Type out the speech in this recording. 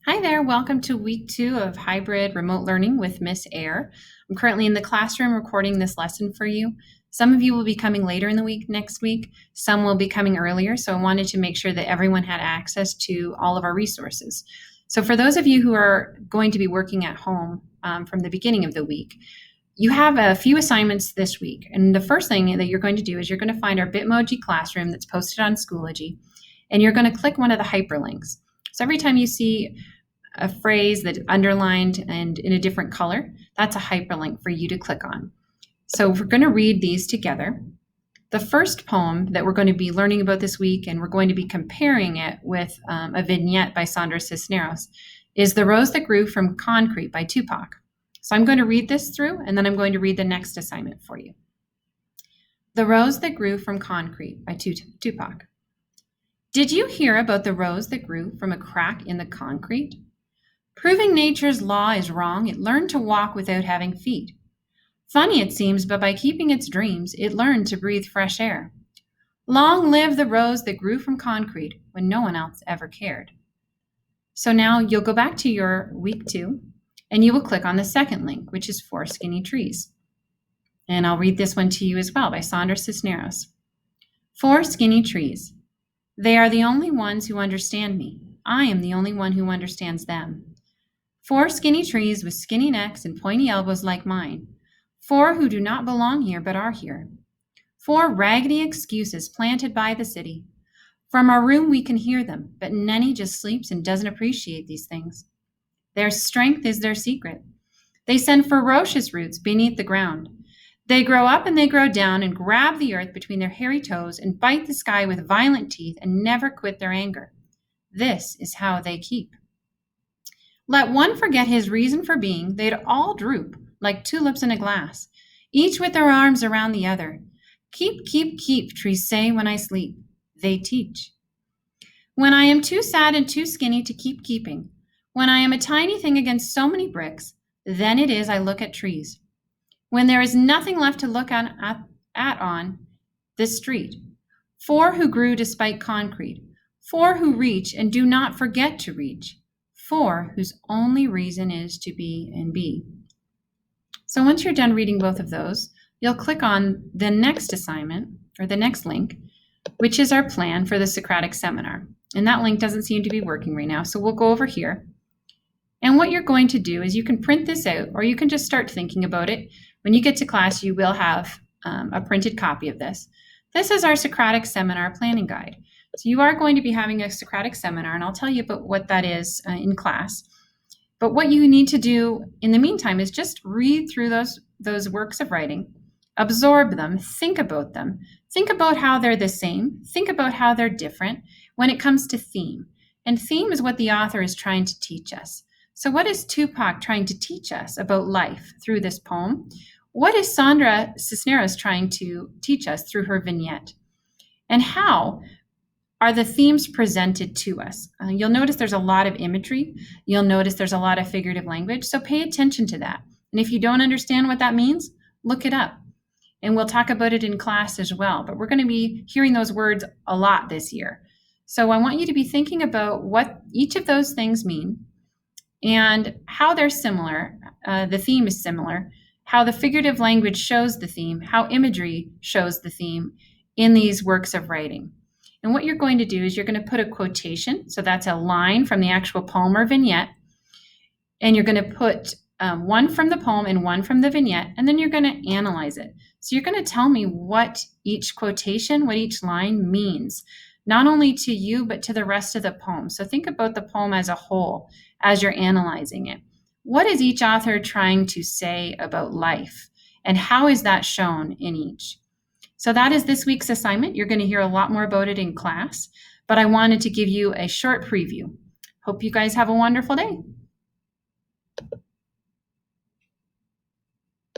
Hi there, welcome to week 2 of hybrid remote learning with Miss Air. I'm currently in the classroom recording this lesson for you. Some of you will be coming later in the week next week, some will be coming earlier, so I wanted to make sure that everyone had access to all of our resources. So for those of you who are going to be working at home from the beginning of the week, you have a few assignments this week. And the first thing that you're going to do is you're going to find our Bitmoji classroom that's posted on Schoology, and you're going to click one of the hyperlinks. So every time you see a phrase that's underlined and in a different color, that's a hyperlink for you to click on. So we're going to read these together. The first poem that we're going to be learning about this week, and we're going to be comparing it with a vignette by Sandra Cisneros, is The Rose That Grew from Concrete by Tupac. So I'm going to read this through, and then I'm going to read the next assignment for you. The Rose That Grew from Concrete by Tupac. Did you hear about the rose that grew from a crack in the concrete? Proving nature's law is wrong, it learned to walk without having feet. Funny it seems, but by keeping its dreams, it learned to breathe fresh air. Long live the rose that grew from concrete when no one else ever cared. So now you'll go back to your week 2, and you will click on the second link, which is 4 Skinny Trees. And I'll read this one to you as well by Sandra Cisneros. 4 skinny trees. They are the only ones who understand me. I am the only one who understands them. 4 skinny trees with skinny necks and pointy elbows like mine. 4 who do not belong here but are here. 4 raggedy excuses planted by the city. From our room we can hear them, but Nenny just sleeps and doesn't appreciate these things. Their strength is their secret. They send ferocious roots beneath the ground. They grow up and they grow down and grab the earth between their hairy toes and bite the sky with violent teeth and never quit their anger. This is how they keep. Let one forget his reason for being, they'd all droop like tulips in a glass, each with their arms around the other. Keep, keep, keep, trees say when I sleep. They teach. When I am too sad and too skinny to keep keeping, when I am a tiny thing against so many bricks, then it is I look at trees. When there is nothing left to look at on this street. 4 who grew despite concrete. 4 who reach and do not forget to reach. 4 whose only reason is to be and be. So once you're done reading both of those, you'll click on the next assignment, or the next link, which is our plan for the Socratic Seminar. And that link doesn't seem to be working right now, so we'll go over here. And what you're going to do is you can print this out, or you can just start thinking about it. When you get to class, you will have a printed copy of this. This is our Socratic Seminar planning guide. So you are going to be having a Socratic Seminar, and I'll tell you about what that is in class. But what you need to do in the meantime is just read through those works of writing, absorb them, think about them, think about how they're the same, think about how they're different when it comes to theme. And theme is what the author is trying to teach us. So what is Tupac trying to teach us about life through this poem? What is Sandra Cisneros trying to teach us through her vignette? And how are the themes presented to us? You'll notice there's a lot of imagery. You'll notice there's a lot of figurative language. So pay attention to that. And if you don't understand what that means, look it up. And we'll talk about it in class as well. But we're going to be hearing those words a lot this year. So I want you to be thinking about what each of those things mean and how they're similar. The theme is similar. How the figurative language shows the theme. How imagery shows the theme in these works of writing. And what you're going to do is you're going to put a quotation. So that's a line from the actual poem or vignette. And you're going to put one from the poem and one from the vignette. And then you're going to analyze it. So you're going to tell me what each quotation, what each line means, not only to you, but to the rest of the poem. So think about the poem as a whole as you're analyzing it. What is each author trying to say about life? And how is that shown in each? So that is this week's assignment. You're going to hear a lot more about it in class, but I wanted to give you a short preview. Hope you guys have a wonderful day.